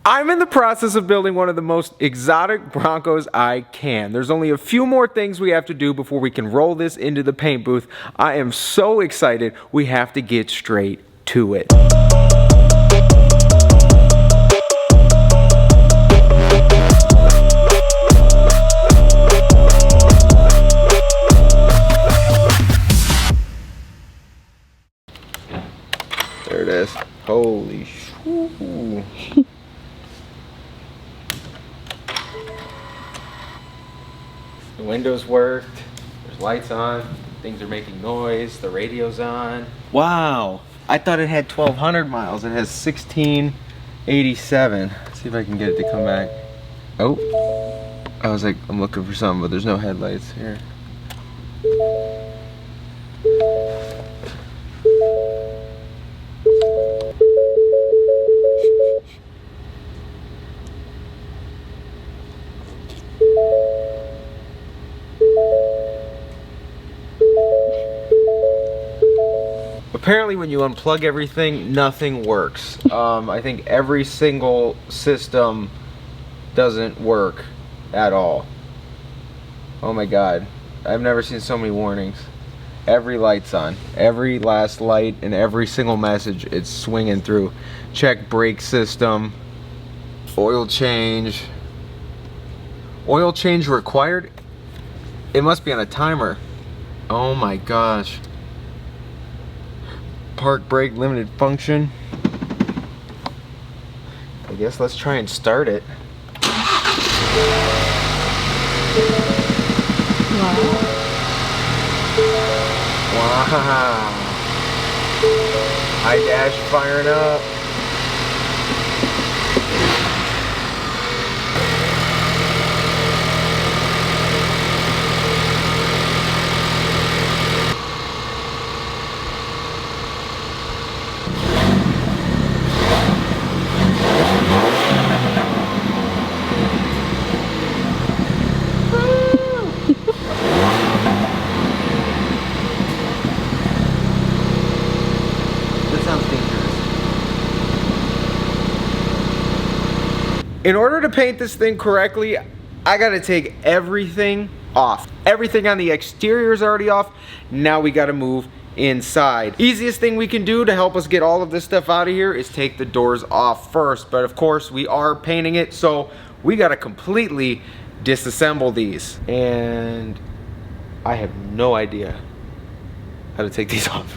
I'm in the process of building one of the most exotic Broncos I can. There's only a few more things we have to do before we can roll this into the paint booth. I am so excited. We have to get straight to it. There it is. Holy shoo. The windows worked, there's lights on, things are making noise, the radio's on. Wow, I thought it had 1,200 miles. It has 1,687. Let's see if I can get it to come back. Oh, I was like, I'm looking for something, but there's no headlights here. Apparently when you unplug everything, nothing works. I think every single system doesn't work at all. Oh my god, I've never seen so many warnings. Every light's on, every last light and every single message, it's swinging through. Check brake system, oil change required. It must be on a timer. Oh my gosh. Park brake limited function. I guess let's try and start it. Wow. iDash firing up. In order to paint this thing correctly, I gotta take everything off. Everything on the exterior is already off. Now we gotta move inside. Easiest thing we can do to help us get all of this stuff out of here is take the doors off first. But of course, we are painting it, so we gotta completely disassemble these. And I have no idea how to take these off.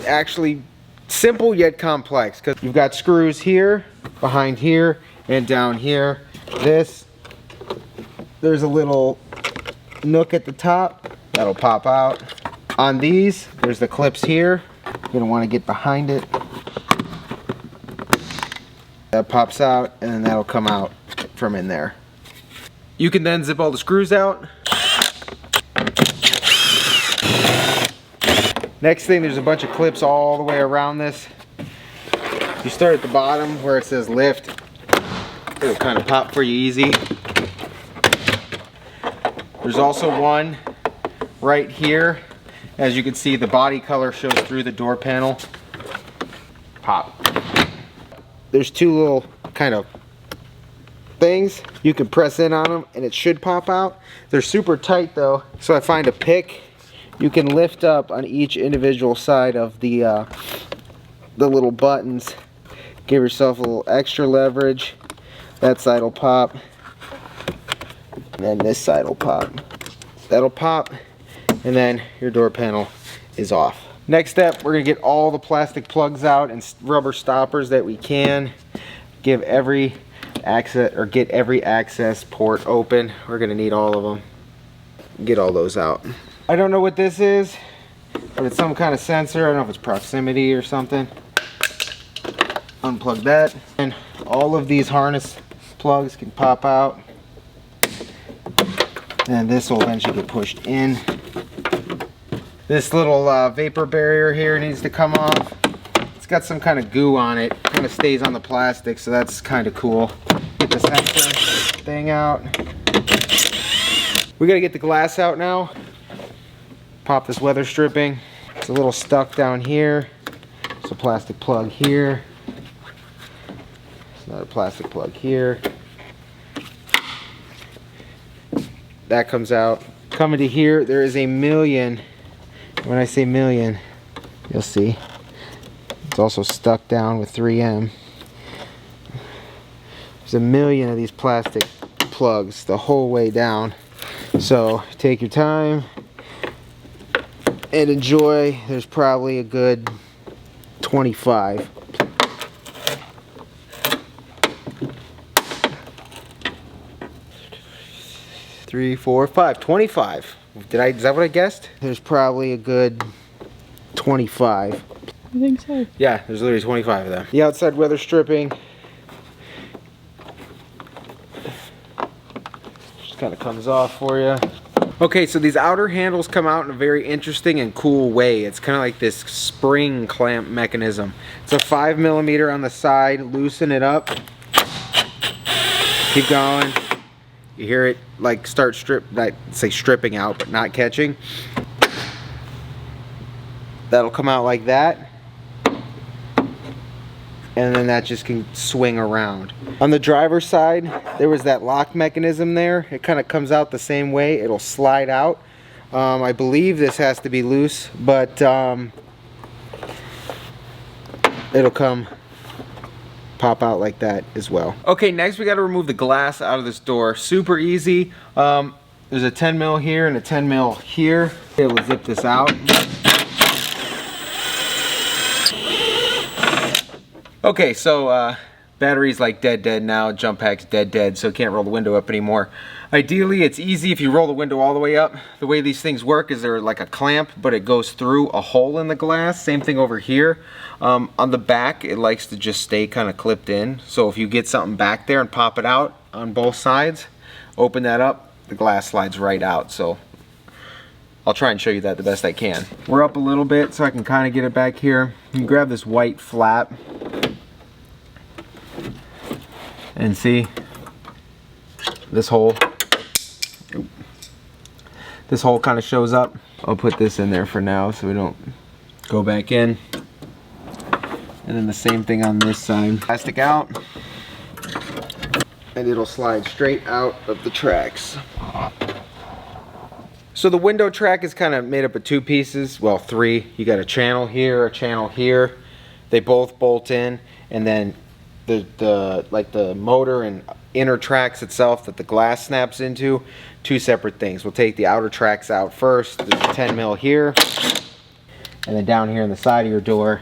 Actually simple yet complex, because you've got screws here, behind here, and down here. There's a little nook at the top that'll pop out. On these, there's the clips here. You're gonna want to get behind it. That pops out, and then that'll come out from in there. You can then zip all the screws out. Next thing, there's a bunch of clips all the way around this. You start at the bottom where it says lift. It'll kind of pop for you easy. There's also one right here. As you can see, the body color shows through the door panel. Pop. There's two little kind of things. You can press in on them and it should pop out. They're super tight though, so I find a pick. You can lift up on each individual side of the little buttons. Give yourself a little extra leverage. That side will pop. And then this side will pop. That'll pop. And then your door panel is off. Next step, we're gonna get all the plastic plugs out and rubber stoppers that we can. Give every access, or get every access port open. We're gonna need all of them. Get all those out. I don't know what this is, but it's some kind of sensor. I don't know if it's proximity or something. Unplug that. And all of these harness plugs can pop out. And this will eventually get pushed in. This little vapor barrier here needs to come off. It's got some kind of goo on it. Kind of stays on the plastic, so that's kind of cool. Get the sensor thing out. We gotta get the glass out now. Pop this weather stripping. It's a little stuck down here. There's a plastic plug here. There's another plastic plug here. That comes out. Coming to here, there is a million. When I say million, you'll see. It's also stuck down with 3M. There's a million of these plastic plugs the whole way down. So take your time and enjoy. There's probably a good 25. Three, four, five. 25. Is that what I guessed? There's probably a good 25. I think so. Yeah, there's literally 25 of them. The outside weather stripping just kind of comes off for you. Okay, so these outer handles come out in a very interesting and cool way. It's kind of like this spring clamp mechanism. It's a 5mm on the side. Loosen it up. Keep going. You hear it like start stripping out, but not catching. That'll come out like that. And then that just can swing around. On the driver's side, there was that lock mechanism there. It kind of comes out the same way. It'll slide out. I believe this has to be loose, but it'll pop out like that as well. Okay, next we got to remove the glass out of this door. Super easy. There's a 10mm here and a 10mm here. Be able to zip this out. Okay, so battery's like dead now. Jump pack's dead, so can't roll the window up anymore. Ideally, it's easy if you roll the window all the way up. The way these things work is they're like a clamp, but it goes through a hole in the glass. Same thing over here. On the back, it likes to just stay kind of clipped in. So if you get something back there and pop it out on both sides, open that up, the glass slides right out. So I'll try and show you that the best I can. We're up a little bit so I can kind of get it back here. You can grab this white flap and see this hole. This hole kind of shows up. I'll put this in there for now so we don't go back in. And then the same thing on this side. Plastic out. And it'll slide straight out of the tracks. So the window track is kind of made up of two pieces. Well, three. You got a channel here, a channel here. They both bolt in. And then the motor and inner tracks itself that the glass snaps into, two separate things. We'll take the outer tracks out first. There's a 10mm here, and then down here on the side of your door,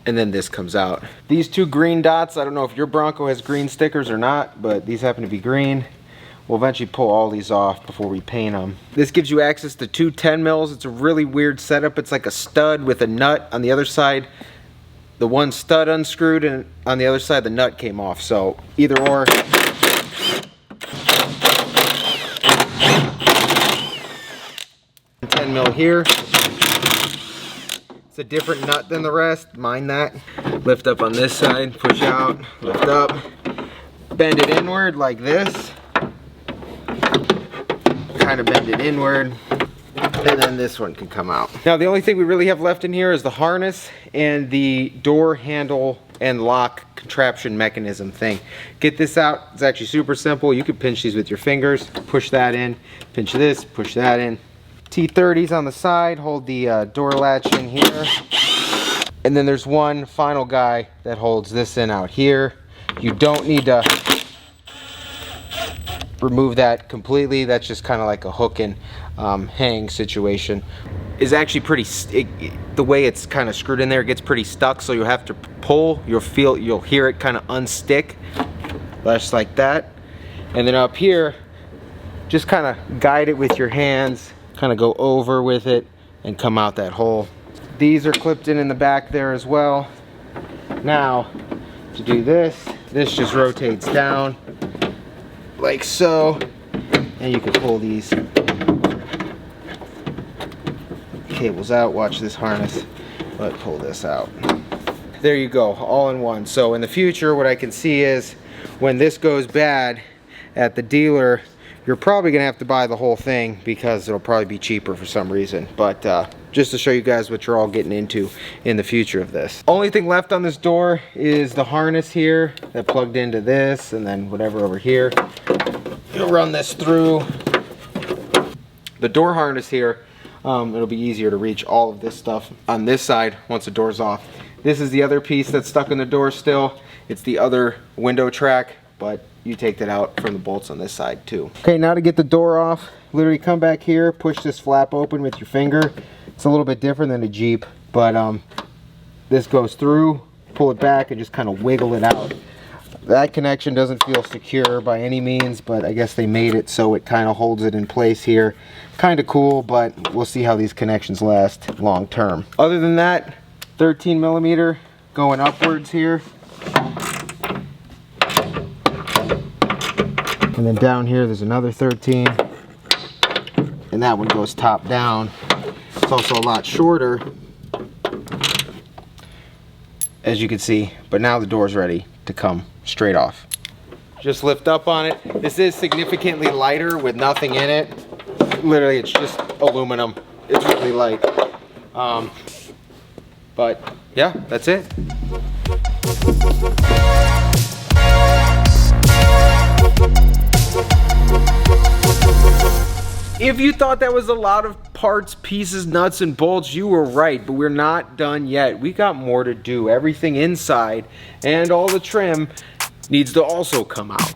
and then this comes out. These two green dots, I don't know if your Bronco has green stickers or not, but these happen to be green. We'll eventually pull all these off before we paint them. This gives you access to two 10mm. It's a really weird setup. It's like a stud with a nut on the other side. The one stud unscrewed, and on the other side the nut came off. So either or. 10mm here. It's a different nut than the rest. Mind that. Lift up on this side, push out, lift up, bend it inward like this. Kind of bend it inward. And then this one can come out. Now the only thing we really have left in here is the harness and the door handle and lock contraption mechanism thing. Get this out. It's actually super simple. You can pinch these with your fingers, push that in, pinch this, push that in. T30s on the side, hold the door latch in here. And then there's one final guy that holds this in out here. You don't need to remove that completely. That's just kind of like a hook and hang situation. Is actually pretty, the way it's kind of screwed in there, it gets pretty stuck, so you'll have to pull, you'll hear it kind of unstick, just like that. And then up here, just kind of guide it with your hands, kind of go over with it and come out that hole. These are clipped in the back there as well. Now, to do this just rotates down like so, and you can pull these cables out. Watch this harness. Let's pull this out. There you go, all in one. So in the future, what I can see is when this goes bad at the dealer, you're probably gonna have to buy the whole thing because it'll probably be cheaper for some reason. But just to show you guys what you're all getting into in the future of this. Only thing left on this door is the harness here that plugged into this, and then whatever over here. You'll run this through the door harness here. It'll be easier to reach all of this stuff on this side once the door's off. This is the other piece that's stuck in the door still. It's the other window track, but you take that out from the bolts on this side too. Okay, now to get the door off, literally come back here, push this flap open with your finger. It's a little bit different than a Jeep, but this goes through, pull it back, and just kind of wiggle it out. That connection doesn't feel secure by any means, but I guess they made it so it kind of holds it in place here. Kind of cool, but we'll see how these connections last long term. Other than that, 13 millimeter going upwards here. And then down here there's another 13. And that one goes top down. It's also a lot shorter, as you can see, but now the door's ready to come straight off. Just lift up on it. This is significantly lighter with nothing in it. Literally, it's just aluminum. It's really light. But yeah, that's it. If you thought that was a lot of parts, pieces, nuts, and bolts, you were right, but we're not done yet. We got more to do. Everything inside and all the trim needs to also come out.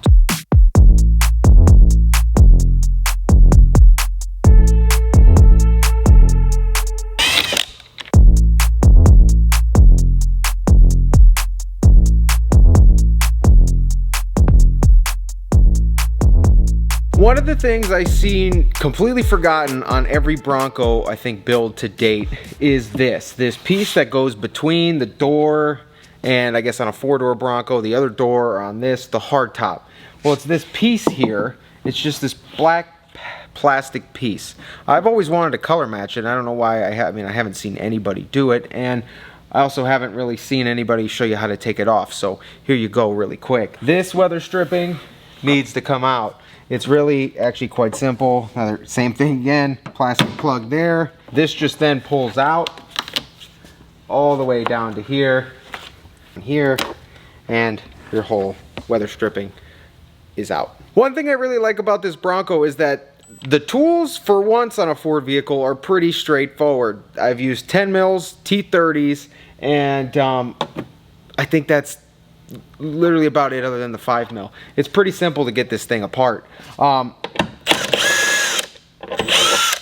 One of the things I've seen completely forgotten on every Bronco, I think, build to date is this piece that goes between the door and I guess on a 4-door Bronco, the other door on this, the hardtop. Well, it's this piece here. It's just this black plastic piece. I've always wanted to color match it. I don't know why I haven't seen anybody do it, and I also haven't really seen anybody show you how to take it off. So here you go really quick. This weather stripping needs to come out. It's really actually quite simple. Same thing again, plastic plug there. This just then pulls out all the way down to here, and here, and your whole weather stripping is out. One thing I really like about this Bronco is that the tools for once on a Ford vehicle are pretty straightforward. I've used 10 mils, T30s, and I think that's literally about it other than the 5 mil. It's pretty simple to get this thing apart.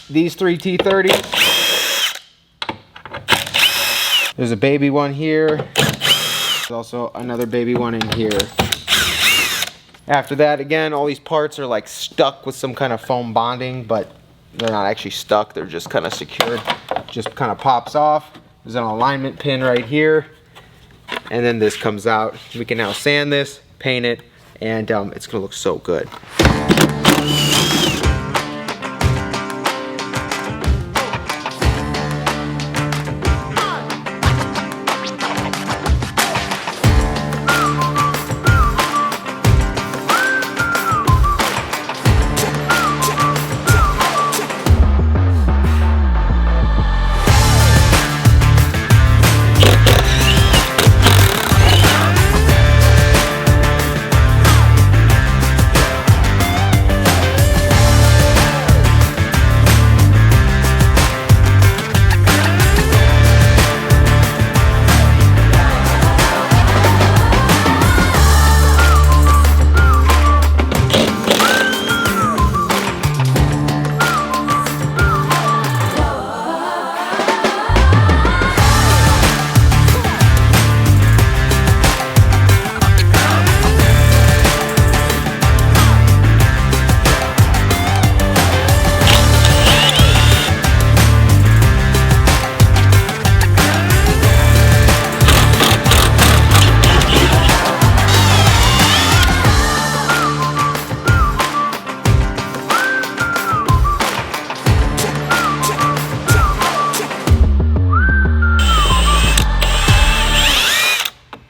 These 3 T30s. There's a baby one here. There's also another baby one in here. After that, again, all these parts are like stuck with some kind of foam bonding, but they're not actually stuck. They're just kind of secured. Just kind of pops off. There's an alignment pin right here. And then this comes out. We can now sand this, paint it, and it's gonna look so good.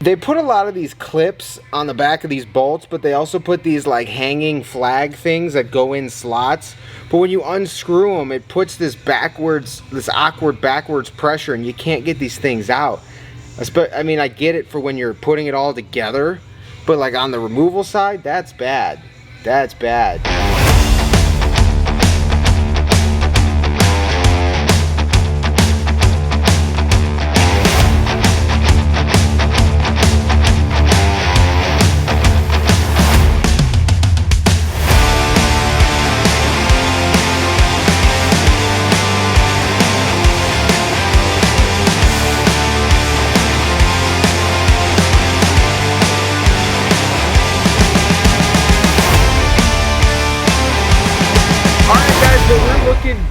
They put a lot of these clips on the back of these bolts, but they also put these like hanging flag things that go in slots. But when you unscrew them, it puts this awkward backwards pressure, and you can't get these things out. I mean, I get it for when you're putting it all together, but like on the removal side, that's bad. That's bad.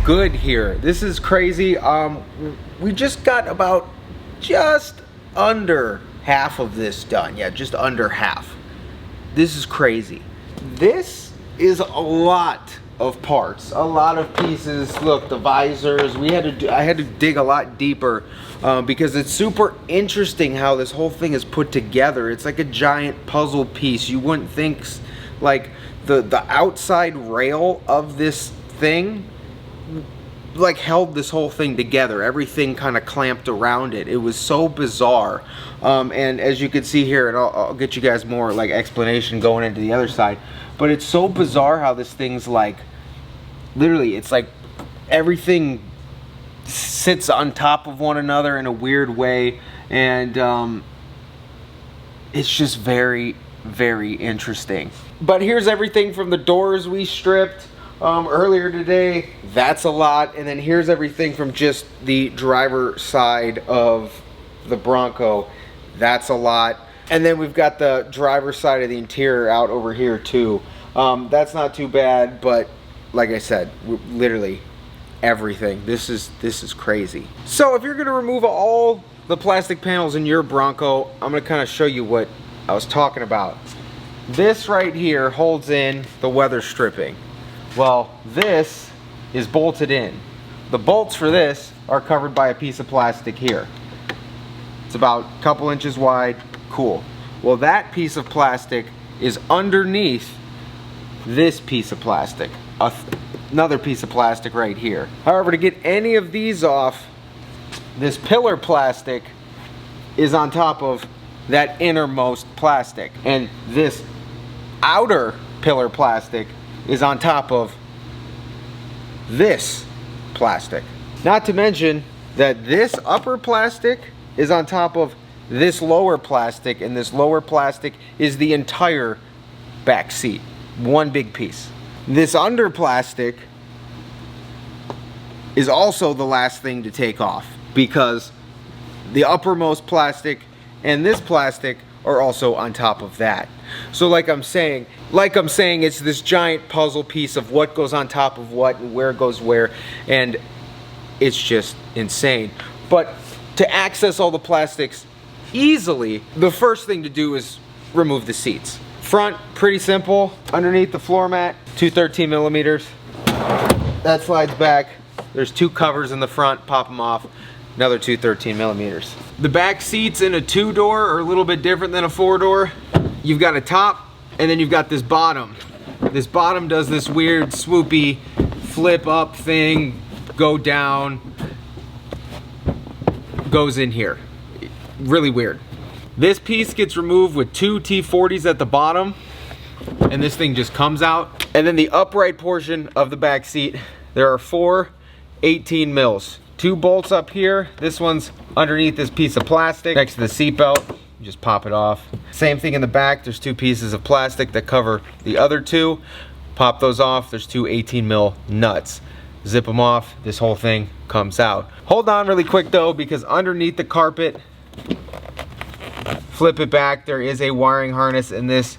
Good here. This is crazy. We just got about just under half of this done. Yeah, just under half. This is crazy. This is a lot of parts, a lot of pieces. Look, the visors. I had to dig a lot deeper because it's super interesting how this whole thing is put together. It's like a giant puzzle piece. You wouldn't think like the outside rail of this thing like held this whole thing together. Everything kind of clamped around it. It was so bizarre. And as you can see here, and I'll get you guys more like explanation going into the other side, but it's so bizarre how this thing's like, literally, it's like everything sits on top of one another in a weird way, and it's just very, very interesting. But here's everything from the doors we stripped earlier today. That's a lot. And then here's everything from just the driver side of the Bronco. That's a lot. And then we've got the driver side of the interior out over here too. That's not too bad, but like I said, literally everything. This is crazy. So if you're gonna remove all the plastic panels in your Bronco, I'm gonna kind of show you what I was talking about. This right here holds in the weather stripping. Well, this is bolted in. The bolts for this are covered by a piece of plastic here. It's about a couple inches wide. Cool. Well, that piece of plastic is underneath this piece of plastic. Another piece of plastic right here. However, to get any of these off, this pillar plastic is on top of that innermost plastic. And this outer pillar plastic is on top of this plastic. Not to mention that this upper plastic is on top of this lower plastic, and this lower plastic is the entire back seat. One big piece. This under plastic is also the last thing to take off, because the uppermost plastic and this plastic are also on top of that. So like I'm saying, it's this giant puzzle piece of what goes on top of what and where goes where, and it's just insane. But to access all the plastics easily, the first thing to do is remove the seats. Front, pretty simple. Underneath the floor mat, 2 13 millimeters. That slides back. There's 2 covers in the front, pop them off. Another 2 13 millimeters. The back seats in a 2-door are a little bit different than a 4-door. You've got a top, and then you've got this bottom. This bottom does this weird swoopy flip up thing, go down, goes in here. Really weird. This piece gets removed with 2 T40s at the bottom, and this thing just comes out. And then the upright portion of the back seat, there are 4 18 mils. 2 bolts up here. This one's underneath this piece of plastic next to the seat belt. You just pop it off. Same thing in the back. There's 2 pieces of plastic that cover the other 2. Pop those off. There's 2 18 mil nuts. Zip them off. This whole thing comes out. Hold on really quick though, because underneath the carpet, flip it back, there is a wiring harness, and this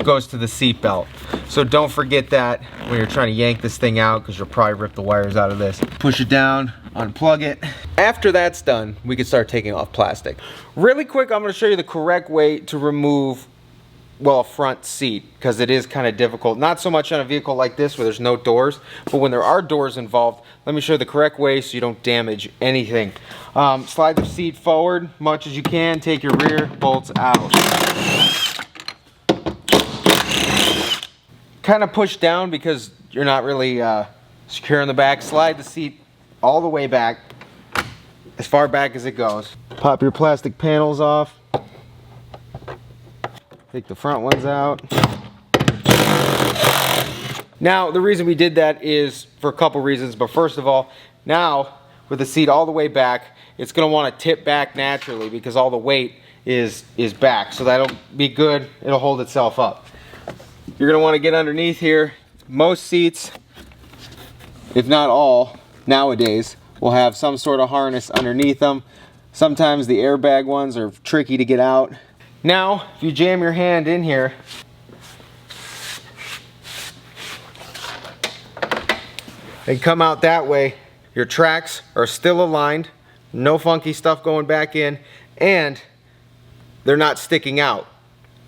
goes to the seat belt. So don't forget that when you're trying to yank this thing out, because you'll probably rip the wires out of this. Push it down, unplug it. After that's done, we can start taking off plastic. Really quick, I'm going to show you the correct way to remove well, a front seat, because it is kind of difficult. Not so much on a vehicle like this where there's no doors, but when there are doors involved, let me show you the correct way so you don't damage anything. Slide the seat forward much as you can, take your rear bolts out. Kind of push down because you're not really secure in the back. Slide the seat all the way back, as far back as it goes. Pop your plastic panels off. Take the front ones out. Now, the reason we did that is for a couple reasons, but first of all, now with the seat all the way back, it's going to want to tip back naturally because all the weight is back. So that'll be good. It'll hold itself up. You're going to want to get underneath here. Most seats, if not all, nowadays, will have some sort of harness underneath them. Sometimes the airbag ones are tricky to get out. Now, if you jam your hand in here, and come out that way, your tracks are still aligned, no funky stuff going back in, and they're not sticking out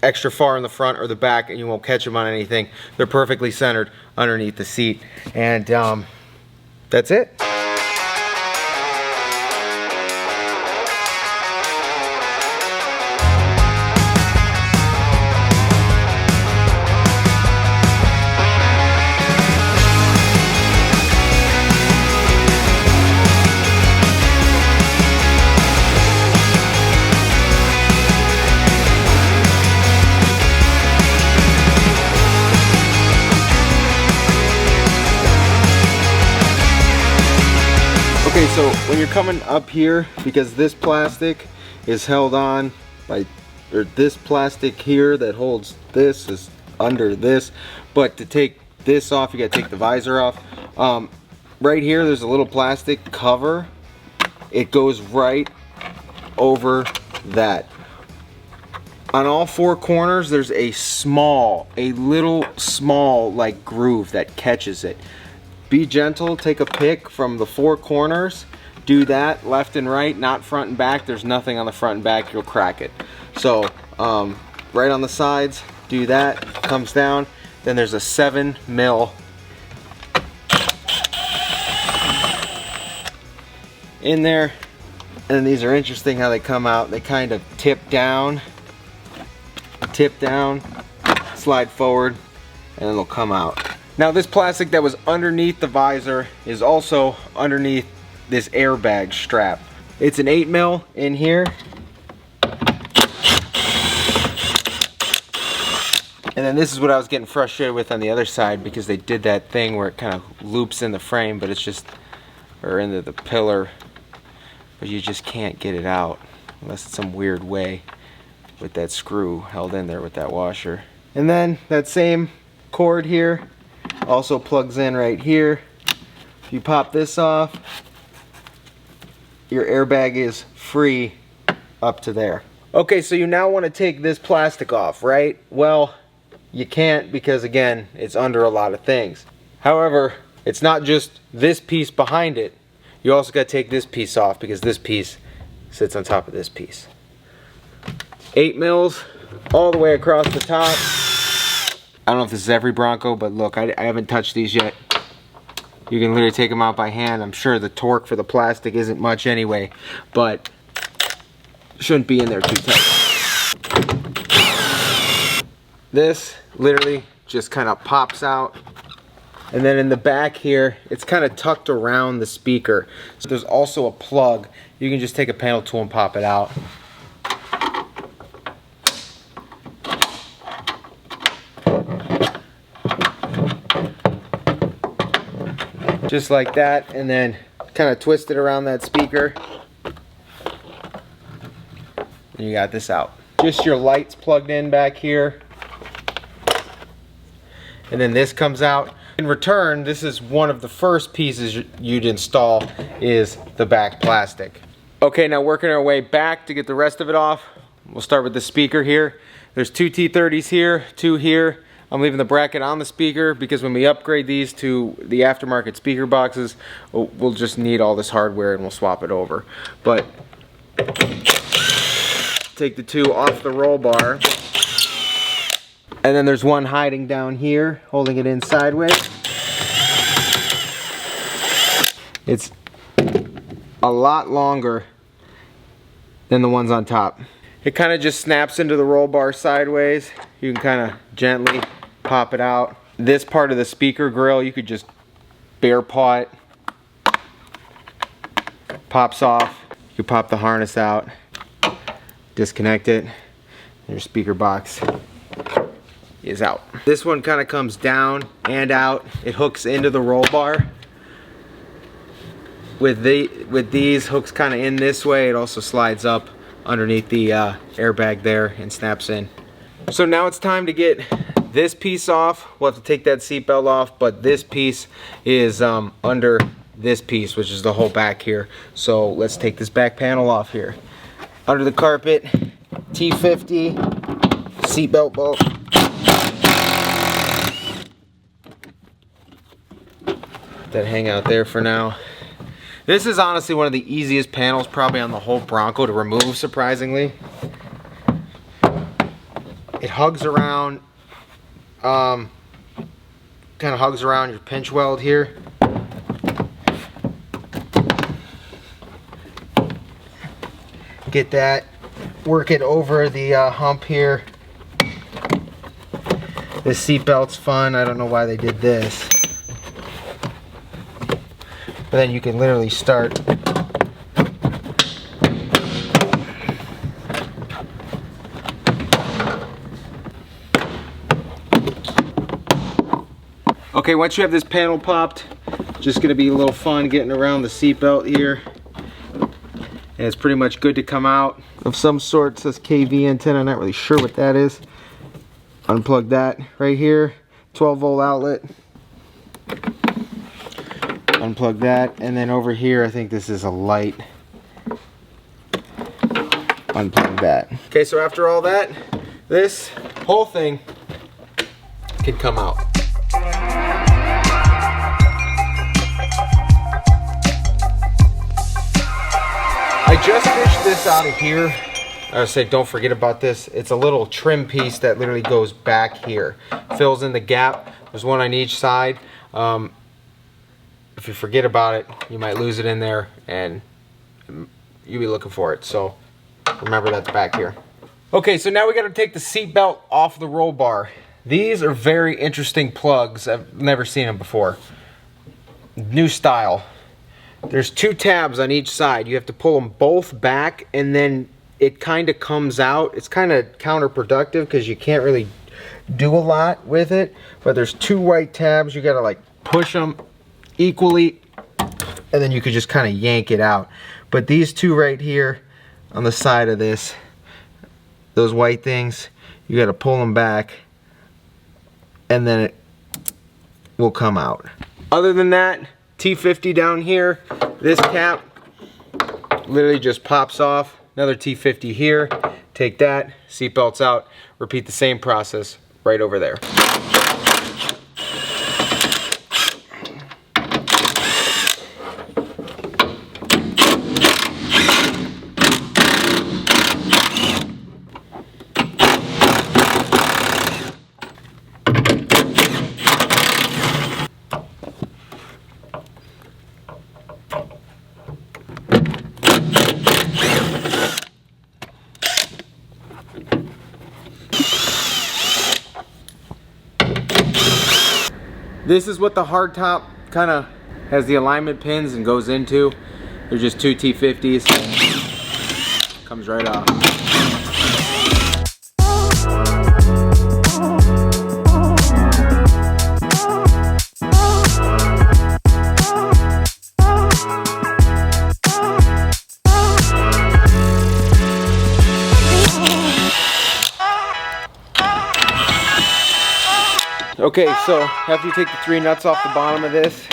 extra far in the front or the back, and you won't catch them on anything. They're perfectly centered underneath the seat, and that's it. Okay, so when you're coming up here, because this plastic is held on by, or this plastic here that holds this is under this, but to take this off, you gotta take the visor off. Right here, there's a little plastic cover. It goes right over that. On all four corners, there's a little small like groove that catches it. Be gentle, take a pick from the four corners, do that left and right, not front and back. There's nothing on the front and back, you'll crack it. So right on the sides, do that, comes down, then there's a 7 mil in there, and these are interesting how they come out. They kind of tip down, slide forward, and it'll come out. Now this plastic that was underneath the visor is also underneath this airbag strap. It's an 8 mil in here. And then this is what I was getting frustrated with on the other side, because they did that thing where it kind of loops in the frame, but it's just, or into the pillar, but you just can't get it out unless it's some weird way with that screw held in there with that washer. And then that same cord here also plugs in right here. If you pop this off, your airbag is free up to there. Okay, so you now want to take this plastic off, right? Well, you can't, because again, it's under a lot of things. However, it's not just this piece behind it. You also got to take this piece off, because this piece sits on top of this piece. 8 mils all the way across the top. I don't know if this is every Bronco, but look, I haven't touched these yet. You can literally take them out by hand. I'm sure the torque for the plastic isn't much anyway, but shouldn't be in there too tight. This literally just kind of pops out. And then in the back here, it's kind of tucked around the speaker. So there's also a plug. You can just take a panel tool and pop it out. Just like that, and then kind of twist it around that speaker. And you got this out. Just your lights plugged in back here. And then this comes out. In return, this is one of the first pieces you'd install, is the back plastic. Okay, now working our way back to get the rest of it off. We'll start with the speaker here. There's 2 T30s here, 2 here. I'm leaving the bracket on the speaker because when we upgrade these to the aftermarket speaker boxes, we'll just need all this hardware and we'll swap it over. But take the 2 off the roll bar. And then there's one hiding down here, holding it in sideways. It's a lot longer than the ones on top. It kind of just snaps into the roll bar sideways. You can kind of gently pop it out. This part of the speaker grill, you could just bare paw it. Pops off. You pop the harness out, disconnect it, and your speaker box is out. This one kind of comes down and out. It hooks into the roll bar. With these hooks kind of in this way, it also slides up underneath the airbag there and snaps in. So now it's time to get this piece off. We'll have to take that seatbelt off, but this piece is under this piece, which is the whole back here. So let's take this back panel off here. Under the carpet, T50, seatbelt bolt. That hang out there for now. This is honestly one of the easiest panels probably on the whole Bronco to remove, surprisingly. It hugs around, kind of hugs around your pinch weld here. Get that, work it over the hump here. This seat belt's fun. I don't know why they did this. But then you can literally start. Okay, once you have this panel popped, just gonna be a little fun getting around the seat belt here. And it's pretty much good to come out. Of some sort, it says KV antenna, not really sure what that is. Unplug that right here, 12-volt outlet. Unplug that, and then over here, I think this is a light. Unplug that. Okay, so after all that, this whole thing can come out. I just fished this out of here. I would say don't forget about this. It's a little trim piece that literally goes back here. Fills in the gap. There's one on each side. If you forget about it, you might lose it in there and you'll be looking for it. So remember that's back here. Okay, so now we got to take the seat belt off the roll bar. These are very interesting plugs. I've never seen them before. New style. There's two tabs on each side. You have to pull them both back and then it kind of comes out. It's kind of counterproductive because you can't really do a lot with it. But there's two white tabs. You got to like push them equally and then you could just kind of yank it out. But these two right here on the side of this, those white things, you got to pull them back and then it will come out. Other than that, T50 down here, this cap literally just pops off. Another T50 here, take that, seatbelts out, repeat the same process right over there. This is what the hardtop kind of has the alignment pins and goes into. They're just two T50s. Comes right off. Okay, so after you take the three nuts off the bottom of this,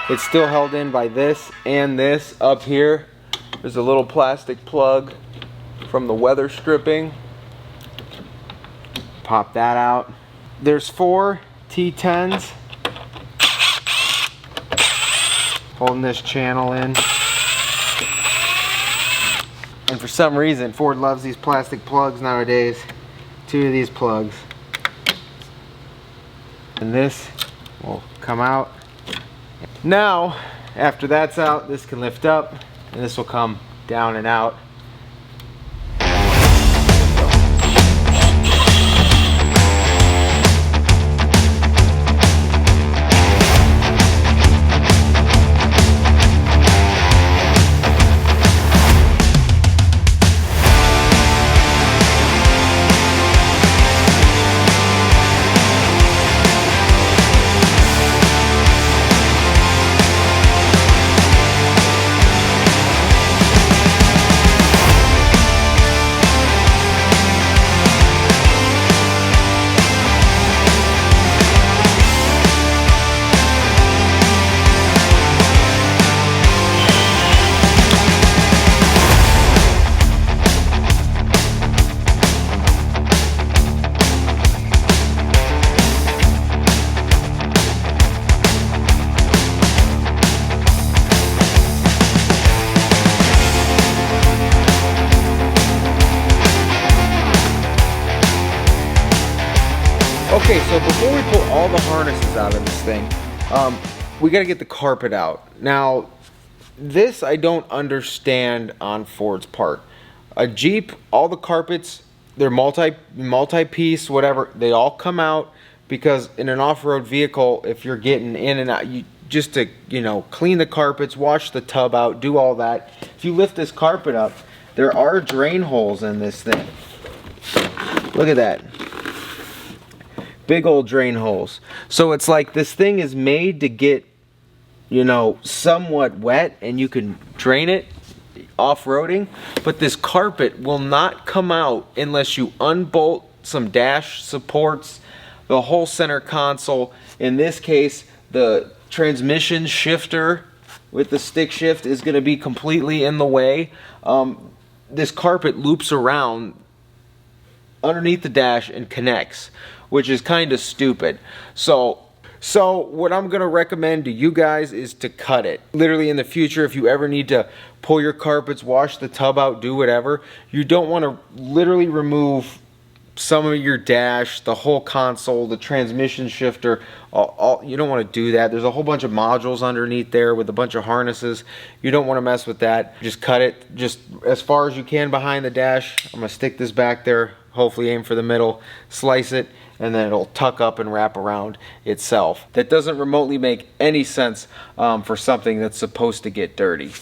it's still held in by this and this up here. There's a little plastic plug from the weather stripping. Pop that out. There's 4 T10s holding this channel in. And for some reason, Ford loves these plastic plugs nowadays. 2 of these plugs. And this will come out. Now, after that's out, this can lift up, and this will come down and out. Okay, so before we pull all the harnesses out of this thing, we got to get the carpet out. Now, this I don't understand on Ford's part. A Jeep, all the carpets, they're multi-piece, whatever. They all come out because in an off-road vehicle, if you're getting in and out, just to clean the carpets, wash the tub out, do all that. If you lift this carpet up, there are drain holes in this thing. Look at that. Big old drain holes. So it's like this thing is made to get, somewhat wet and you can drain it off-roading, but this carpet will not come out unless you unbolt some dash supports, the whole center console. In this case, the transmission shifter with the stick shift is going to be completely in the way. This carpet loops around underneath the dash and connects, which is kind of stupid. So what I'm gonna recommend to you guys is to cut it. Literally in the future, if you ever need to pull your carpets, wash the tub out, do whatever, you don't want to literally remove some of your dash, the whole console, the transmission shifter, you don't want to do that. There's a whole bunch of modules underneath there with a bunch of harnesses. You don't want to mess with that. Just cut it just as far as you can behind the dash. I'm gonna stick this back there, hopefully aim for the middle, slice it, and then it'll tuck up and wrap around itself. That doesn't remotely make any sense for something that's supposed to get dirty.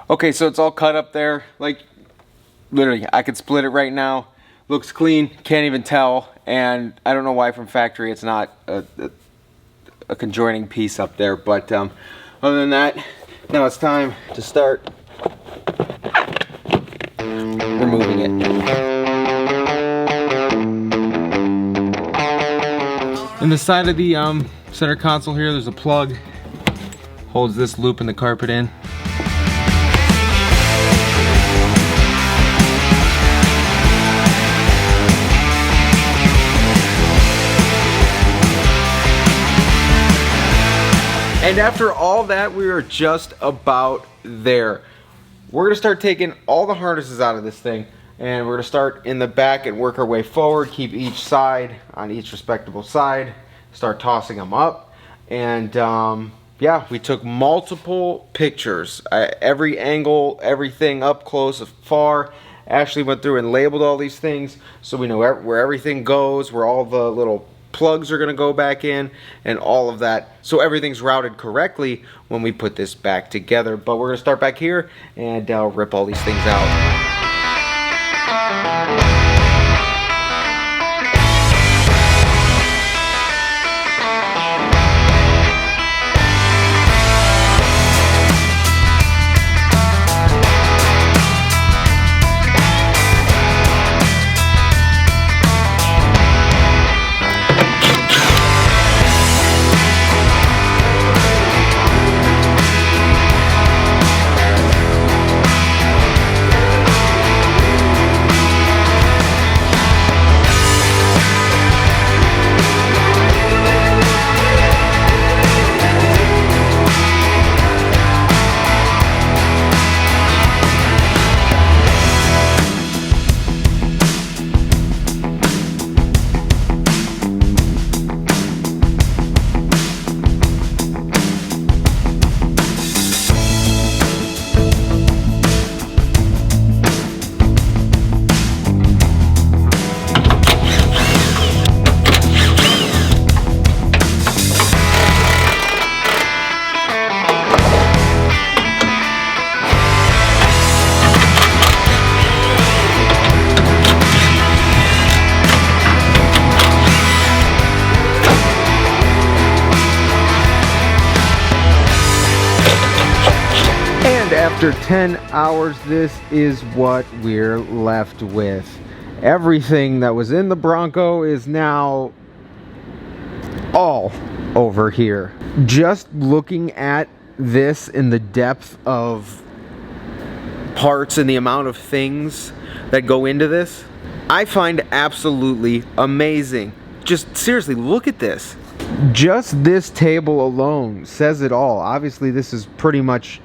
Okay, so it's all cut up there. Like, literally, I could split it right now. Looks clean, can't even tell. And I don't know why from factory it's not a conjoining piece up there. But other than that, now it's time to start removing it. In the side of the center console here, there's a plug. Holds this loop in the carpet in. And after all that, we are just about there. We're gonna start taking all the harnesses out of this thing, and we're gonna start in the back and work our way forward, keep each side on each respectable side, start tossing them up. And yeah, we took multiple pictures, every angle, everything up close, far. Ashley went through and labeled all these things so we know where everything goes, where all the little plugs are going to go back in and all of that, so everything's routed correctly when we put this back together. But we're going to start back here and rip all these things out. After 10 hours, this is what we're left with. Everything that was in the Bronco is now all over here. Just looking at this in the depth of parts and the amount of things that go into this, I find absolutely amazing. Just seriously, look at this. Just this table alone says it all. Obviously, this is pretty much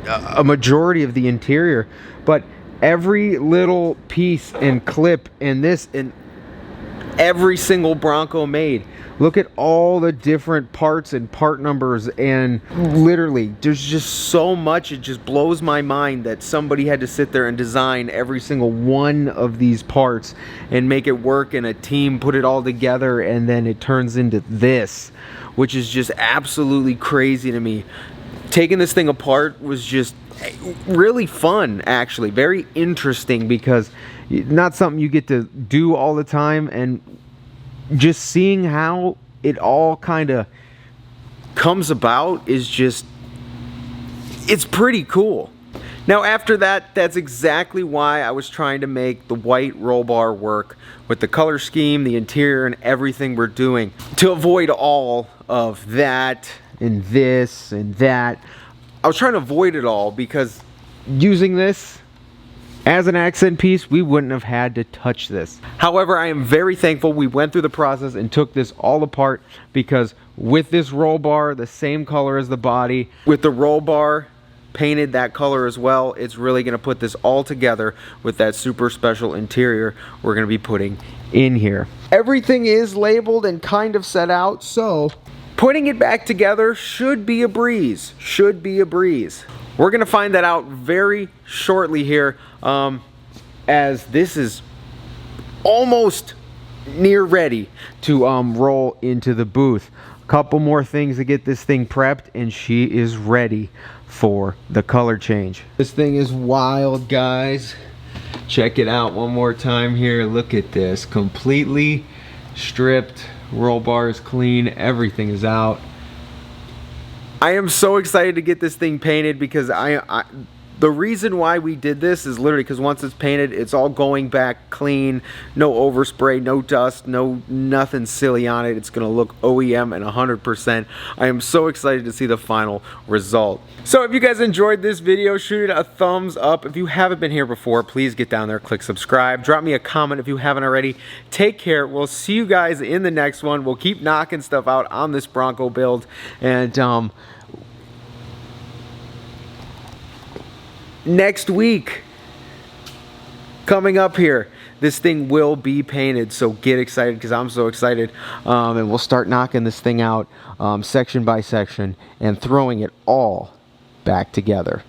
a majority of the interior, but every little piece and clip in this, and every single Bronco made. Look at all the different parts and part numbers, and literally there's just so much. It just blows my mind that somebody had to sit there and design every single one of these parts and make it work, and a team put it all together, and then it turns into this, which is just absolutely crazy to me. Taking this thing apart was just really fun, actually. Very interesting, because not something you get to do all the time, and just seeing how it all kind of comes about is just, it's pretty cool. Now after that, that's exactly why I was trying to make the white roll bar work with the color scheme, the interior, and everything we're doing, to avoid all of that and this and that. I was trying to avoid it all, because using this as an accent piece, we wouldn't have had to touch this. However, I am very thankful we went through the process and took this all apart, because with this roll bar, the same color as the body, with the roll bar painted that color as well, it's really gonna put this all together with that super special interior we're gonna be putting in here. Everything is labeled and kind of set out, so putting it back together should be a breeze. Should be a breeze. We're gonna find that out very shortly here, as this is almost near ready to roll into the booth. A couple more things to get this thing prepped, and she is ready for the color change. This thing is wild, guys. Check it out one more time here. Look at this, completely stripped. Roll bar is clean, everything is out. I am so excited to get this thing painted, because the reason why we did this is literally because once it's painted, it's all going back clean, no overspray, no dust, no nothing silly on it. It's gonna look OEM and 100%. I am so excited to see the final result. So if you guys enjoyed this video, shoot it a thumbs up. If you haven't been here before, please get down there, click subscribe, drop me a comment if you haven't already. Take care. We'll see you guys in the next one. We'll keep knocking stuff out on this Bronco build, and next week, coming up here, this thing will be painted, so get excited, because I'm so excited. And we'll start knocking this thing out section by section and throwing it all back together.